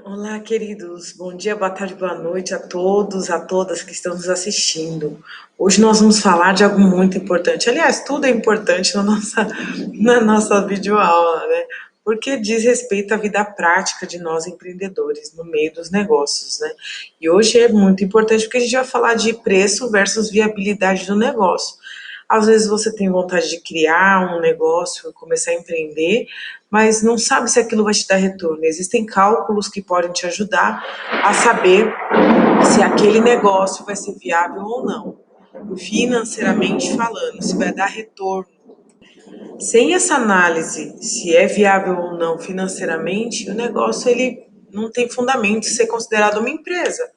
Olá, queridos. Bom dia, boa tarde, boa noite a todos, a todas que estão nos assistindo. Hoje nós vamos falar de algo muito importante. Aliás, tudo é importante na nossa videoaula, né? Porque diz respeito à vida prática de nós empreendedores no meio dos negócios, né? E hoje é muito importante porque a gente vai falar de preço versus viabilidade do negócio. Às vezes você tem vontade de criar um negócio, começar a empreender, mas não sabe se aquilo vai te dar retorno. Existem cálculos que podem te ajudar a saber se aquele negócio vai ser viável ou não, financeiramente falando, se vai dar retorno. Sem essa análise, se é viável ou não financeiramente, o negócio ele não tem fundamento de ser considerado uma empresa.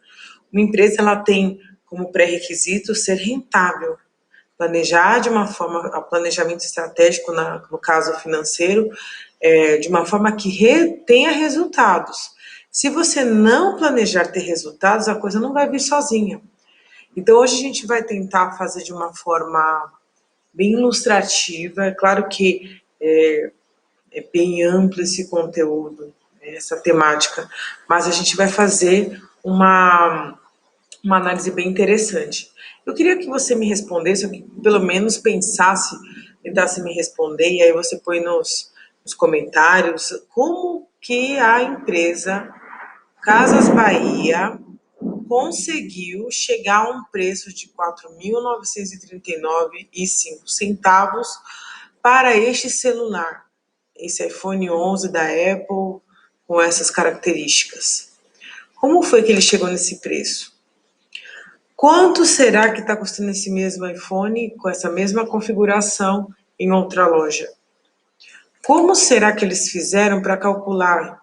Uma empresa ela tem como pré-requisito ser rentável, planejar de uma forma, a planejamento estratégico, no caso financeiro, de uma forma que tenha resultados. Se você não planejar ter resultados, a coisa não vai vir sozinha. Então, hoje a gente vai tentar fazer de uma forma bem ilustrativa. É claro que é bem amplo esse conteúdo, essa temática, mas a gente vai fazer uma análise bem interessante. Eu queria que você me respondesse, ou que pelo menos pensasse, tentasse me responder, e aí você põe nos comentários como que a empresa Casas Bahia conseguiu chegar a um preço de R$ 4.939,05 para este celular, esse iPhone 11 da Apple, com essas características. Como foi que ele chegou nesse preço? Quanto será que está custando esse mesmo iPhone com essa mesma configuração em outra loja? Como será que eles fizeram para calcular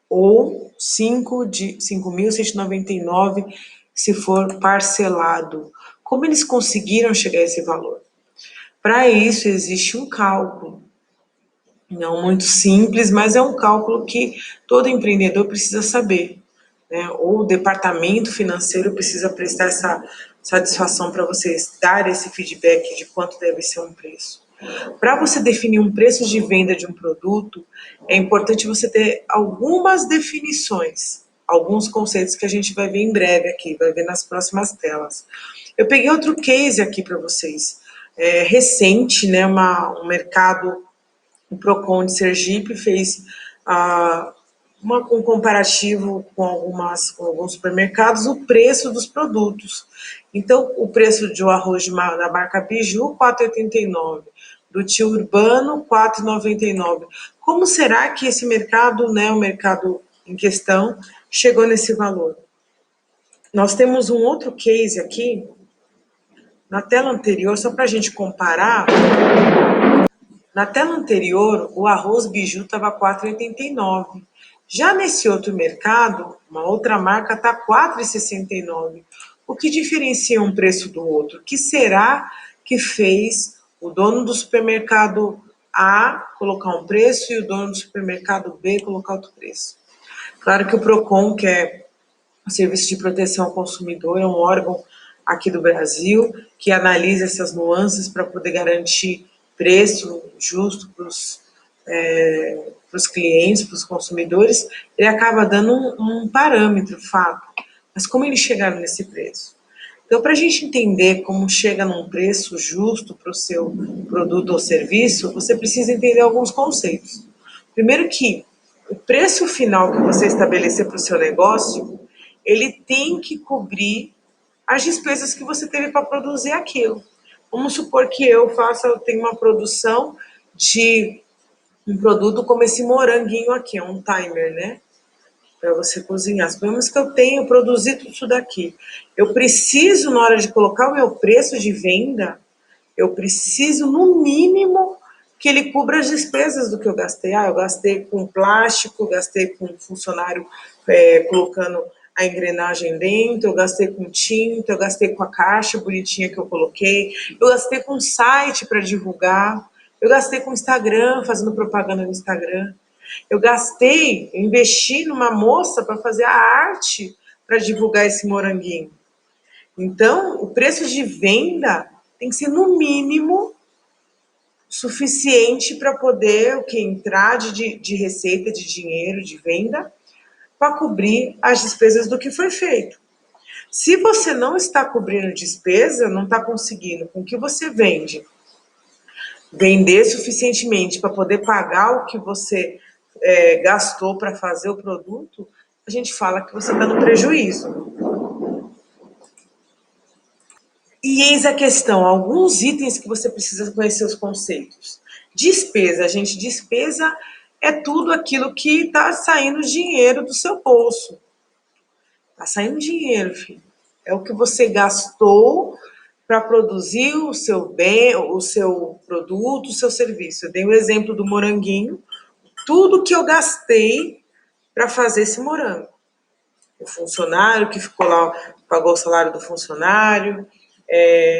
ou 5.199 se for parcelado? Como eles conseguiram chegar a esse valor? Para isso existe um cálculo, não muito simples, mas é um cálculo que todo empreendedor precisa saber, né? Ou o departamento financeiro precisa prestar essa satisfação para vocês, dar esse feedback de quanto deve ser um preço. Para você definir um preço de venda de um produto, é importante você ter algumas definições, alguns conceitos que a gente vai ver em breve aqui, vai ver nas próximas telas. Eu peguei outro case aqui para vocês, recente, né, um mercado, o Procon de Sergipe fez um comparativo com alguns supermercados, o preço dos produtos. Então, o preço de um arroz da marca Biju, R$ 4,89. Do Tio Urbano, R$ 4,99. Como será que esse mercado, né, o mercado em questão, chegou nesse valor? Nós temos um outro case aqui, na tela anterior, só para a gente comparar. Na tela anterior, o arroz Biju estava R$ 4,89. Já nesse outro mercado, uma outra marca está R$ 4,69. O que diferencia um preço do outro? O que será que fez o dono do supermercado A colocar um preço e o dono do supermercado B colocar outro preço? Claro que o Procon, que é o Serviço de Proteção ao Consumidor, é um órgão aqui do Brasil que analisa essas nuances para poder garantir preço justo para os clientes, para os consumidores. Ele acaba dando um parâmetro, fato. Mas como eles chegaram nesse preço? Então, para a gente entender como chega num preço justo para o seu produto ou serviço, você precisa entender alguns conceitos. Primeiro que o preço final que você estabelecer para o seu negócio, ele tem que cobrir as despesas que você teve para produzir aquilo. Vamos supor que eu tenho uma produção de um produto como esse moranguinho aqui, é um timer, né? Para você cozinhar. Suponhamos que eu tenho produzido isso daqui. Eu preciso, na hora de colocar o meu preço de venda, eu preciso, no mínimo, que ele cubra as despesas do que eu gastei. Eu gastei com plástico, gastei com funcionário colocando a engrenagem dentro, eu gastei com tinta, eu gastei com a caixa bonitinha que eu coloquei, eu gastei com site para divulgar, eu gastei com Instagram, fazendo propaganda no Instagram. Eu investi numa moça para fazer a arte para divulgar esse moranguinho. Então, o preço de venda tem que ser, no mínimo, suficiente para poder entrar de receita, de dinheiro, de venda, para cobrir as despesas do que foi feito. Se você não está cobrindo despesa, não está conseguindo com que você vender suficientemente para poder pagar o que você gastou para fazer o produto, a gente fala que você está no prejuízo. E eis a questão, alguns itens que você precisa conhecer os conceitos. Despesa, gente, despesa é tudo aquilo que está saindo dinheiro do seu bolso. Está saindo dinheiro, filho. É o que você gastou para produzir o seu bem, o seu produto, o seu serviço. Eu dei o exemplo do moranguinho, tudo que eu gastei para fazer esse morango. O funcionário que ficou lá, pagou o salário do funcionário,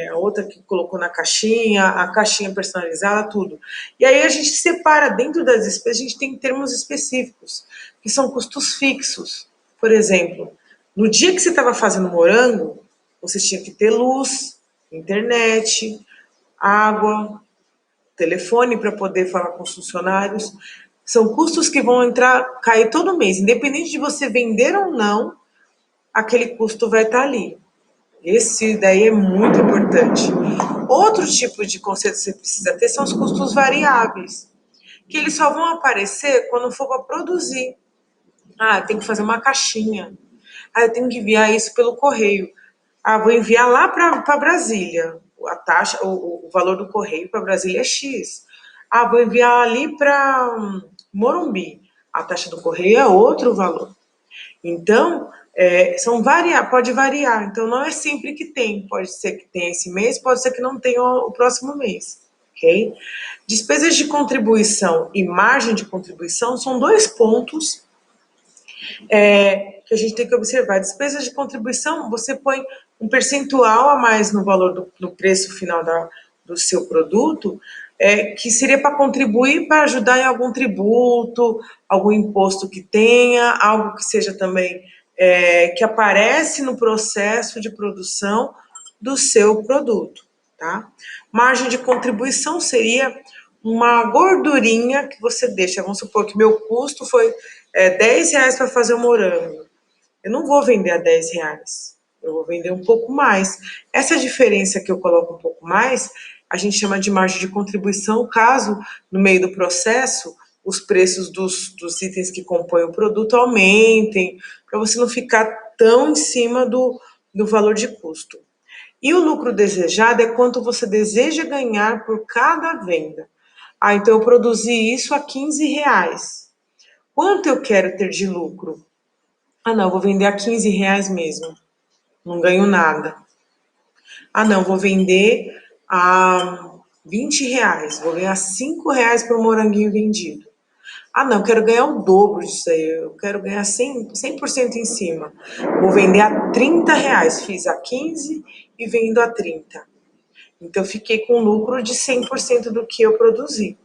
a outra que colocou na caixinha, a caixinha personalizada, tudo. E aí a gente separa, dentro das despesas, a gente tem termos específicos, que são custos fixos. Por exemplo, no dia que você estava fazendo morango, você tinha que ter luz, internet, água, telefone para poder falar com os funcionários. São custos que vão entrar, cair todo mês, independente de você vender ou não, aquele custo vai estar ali. Esse daí é muito importante. Outro tipo de conceito que você precisa ter são os custos variáveis, que eles só vão aparecer quando for para produzir. Ah, eu tenho que fazer uma caixinha. Ah, eu tenho que enviar isso pelo correio. Ah, vou enviar lá para Brasília. A taxa, o valor do correio para Brasília é X. Ah, vou enviar ali para Morumbi. A taxa do correio é outro valor. Então, pode variar. Então, não é sempre que tem. Pode ser que tenha esse mês, pode ser que não tenha o próximo mês. Ok? Despesas de contribuição e margem de contribuição são dois pontos que a gente tem que observar. Despesas de contribuição, você põe um percentual a mais no valor do preço final do seu produto, que seria para contribuir, para ajudar em algum tributo, algum imposto que tenha, algo que seja também que aparece no processo de produção do seu produto, tá? Margem de contribuição seria uma gordurinha que você deixa. Vamos supor que meu custo foi R$ 10 para fazer o morango. Eu não vou vender a R$ 10. Eu vou vender um pouco mais. Essa diferença que eu coloco um pouco mais, a gente chama de margem de contribuição, caso no meio do processo os preços dos itens que compõem o produto aumentem, para você não ficar tão em cima do valor de custo. E o lucro desejado é quanto você deseja ganhar por cada venda. Ah, então eu produzi isso a R$ 15. Quanto eu quero ter de lucro? Ah, não, vou vender a R$ 15 mesmo. Não ganho nada. Ah, não, vou vender a R$ 20. Vou ganhar R$ 5 por moranguinho vendido. Ah, não, quero ganhar o dobro disso aí. Eu quero ganhar 100% em cima. Vou vender a R$ 30. Fiz a 15 e vendo a 30. Então, eu fiquei com lucro de 100% do que eu produzi.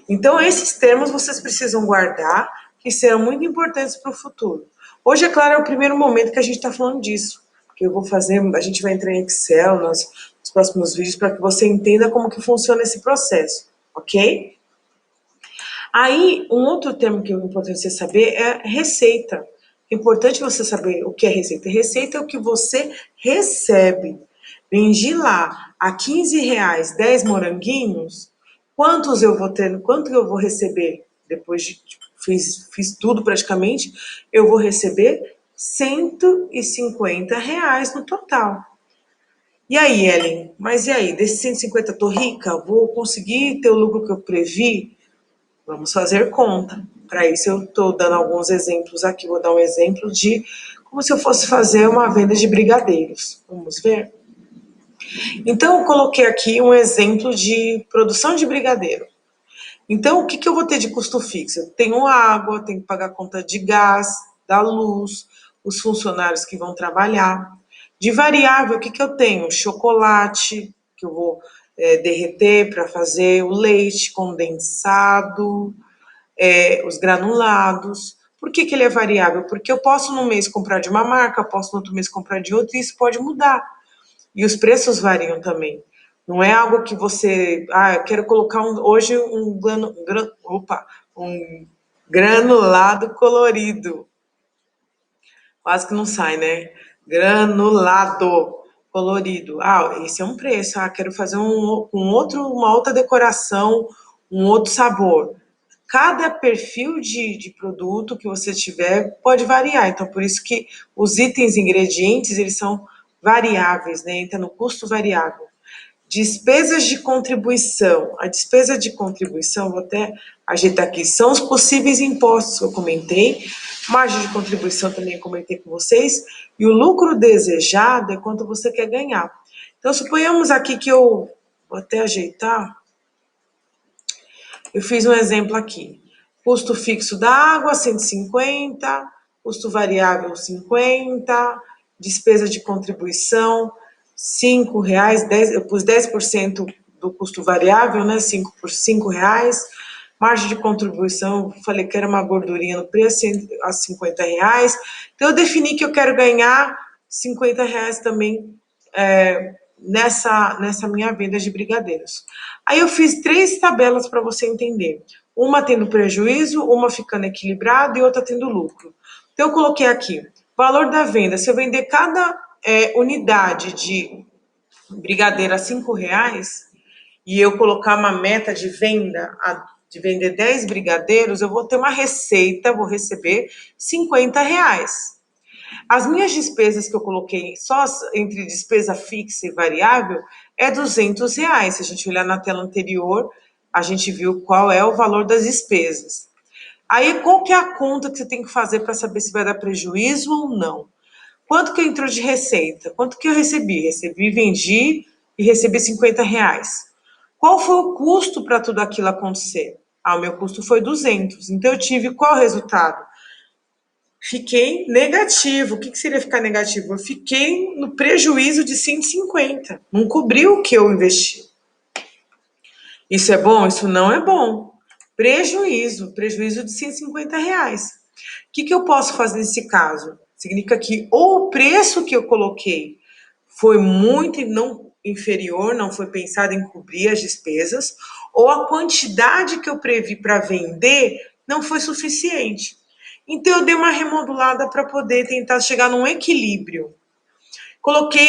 Então, esses termos vocês precisam guardar, que serão muito importantes para o futuro. Hoje, é claro, é o primeiro momento que a gente está falando disso, porque a gente vai entrar em Excel nos próximos vídeos para que você entenda como que funciona esse processo, ok? Aí, um outro termo que é importante você saber é receita. É importante você saber o que é receita. Receita é o que você recebe. Vendi lá a R$ 15, 10 moranguinhos, quantos eu vou ter, quanto eu vou receber? Depois de fiz tudo praticamente, eu vou receber R$ 150 no total. E aí, Ellen? Mas e aí? Desses 150 tô rica? Vou conseguir ter o lucro que eu previ? Vamos fazer conta. Para isso, eu estou dando alguns exemplos aqui. Vou dar um exemplo de como se eu fosse fazer uma venda de brigadeiros. Vamos ver? Então, eu coloquei aqui um exemplo de produção de brigadeiro. Então, o que eu vou ter de custo fixo? Eu tenho água, tenho que pagar a conta de gás, da luz, os funcionários que vão trabalhar. De variável, o que eu tenho? Chocolate, que eu vou derreter para fazer, o leite condensado, os granulados. Por que ele é variável? Porque eu posso no mês comprar de uma marca, posso no outro mês comprar de outra, e isso pode mudar. E os preços variam também. Não é algo que você, eu quero colocar hoje um granulado colorido. Quase que não sai, né? Granulado, colorido. Ah, esse é um preço. Ah, quero fazer uma outra decoração, um outro sabor. Cada perfil de produto que você tiver pode variar. Então, por isso que os itens, ingredientes, eles são variáveis, né? Entra no custo variável. Despesas de contribuição. A despesa de contribuição, vou até ajeitar aqui, são os possíveis impostos que eu comentei. Margem de contribuição também comentei com vocês. E o lucro desejado é quanto você quer ganhar. Então, suponhamos aqui que eu vou até ajeitar. Eu fiz um exemplo aqui. Custo fixo da água, 150, custo variável, 50, despesa de contribuição, R$ 5, 10, eu pus 10% do custo variável, né? 5 por R$ 5. Margem de contribuição, falei que era uma gordurinha no preço, a R$ 50. Então, eu defini que eu quero ganhar R$ 50 também nessa minha venda de brigadeiros. Aí eu fiz 3 tabelas para você entender. Uma tendo prejuízo, uma ficando equilibrado e outra tendo lucro. Então eu coloquei aqui, valor da venda, se eu vender cada unidade de brigadeiro a R$ 5 e eu colocar uma meta de venda de vender 10 brigadeiros, eu vou ter uma receita, vou receber R$ 50. As minhas despesas que eu coloquei só entre despesa fixa e variável é R$ 200. Se a gente olhar na tela anterior, a gente viu qual é o valor das despesas. Aí, qual que é a conta que você tem que fazer para saber se vai dar prejuízo ou não? Quanto que entrou de receita? Quanto que eu recebi? Recebi, vendi e recebi R$ 50. Qual foi o custo para tudo aquilo acontecer? Ah, o meu custo foi 200. Então, eu tive qual resultado? Fiquei negativo. O que seria ficar negativo? Eu fiquei no prejuízo de 150. Não cobriu o que eu investi. Isso é bom? Isso não é bom. Prejuízo de R$ 150. O que eu posso fazer nesse caso? Significa que ou o preço que eu coloquei foi muito não inferior, não foi pensado em cobrir as despesas, ou a quantidade que eu previ para vender não foi suficiente. Então eu dei uma remodulada para poder tentar chegar num equilíbrio.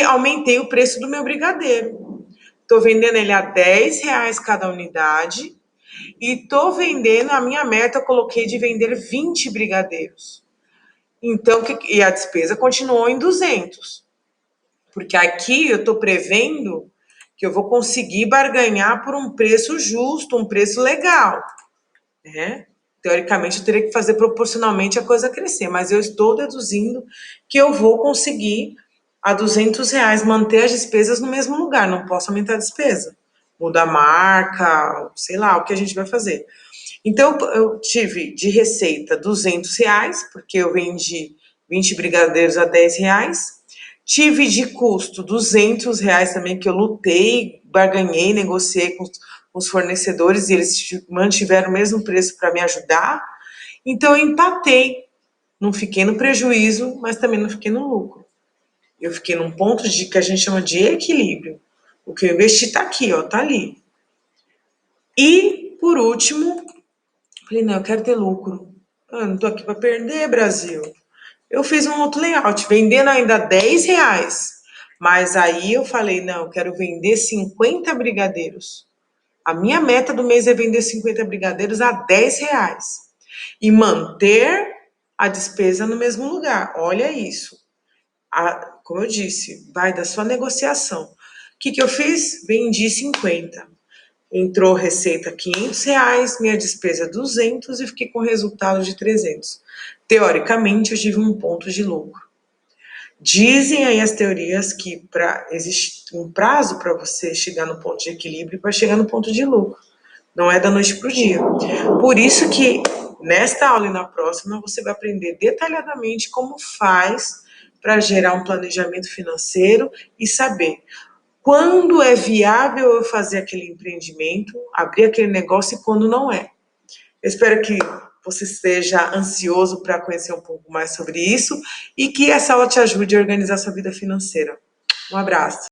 Aumentei o preço do meu brigadeiro. Estou vendendo ele a R$ 10 cada unidade e estou vendendo, a minha meta eu coloquei de vender 20 brigadeiros. Então, e a despesa continuou em 200. Porque aqui eu estou prevendo que eu vou conseguir barganhar por um preço justo, um preço legal, né? Teoricamente, eu teria que fazer proporcionalmente a coisa crescer, mas eu estou deduzindo que eu vou conseguir a R$ 200 manter as despesas no mesmo lugar, não posso aumentar a despesa. Muda a marca, sei lá, o que a gente vai fazer. Então, eu tive de receita R$ 200, porque eu vendi 20 brigadeiros a R$ 10. Tive de custo R$ 200 também, que eu lutei, barganhei, negociei com os fornecedores e eles mantiveram o mesmo preço para me ajudar. Então, eu empatei. Não fiquei no prejuízo, mas também não fiquei no lucro. Eu fiquei num ponto que a gente chama de equilíbrio. O que eu investi está aqui, ó, tá ali. E, por último, falei, não, eu quero ter lucro. Eu não tô aqui para perder, Brasil. Eu fiz um outro layout, vendendo ainda R$ 10. Mas aí eu falei, não, eu quero vender 50 brigadeiros. A minha meta do mês é vender 50 brigadeiros a R$ 10. E manter a despesa no mesmo lugar. Olha isso. Como eu disse, vai da sua negociação. O que eu fiz? Vendi 50. Entrou receita R$ 500, minha despesa 200 e fiquei com resultado de 300. Teoricamente, eu tive um ponto de lucro. Dizem aí as teorias que existe um prazo para você chegar no ponto de equilíbrio e para chegar no ponto de lucro. Não é da noite para o dia. Por isso que nesta aula e na próxima você vai aprender detalhadamente como faz para gerar um planejamento financeiro e saber quando é viável eu fazer aquele empreendimento, abrir aquele negócio e quando não é. Eu espero que você esteja ansioso para conhecer um pouco mais sobre isso e que essa aula te ajude a organizar sua vida financeira. Um abraço.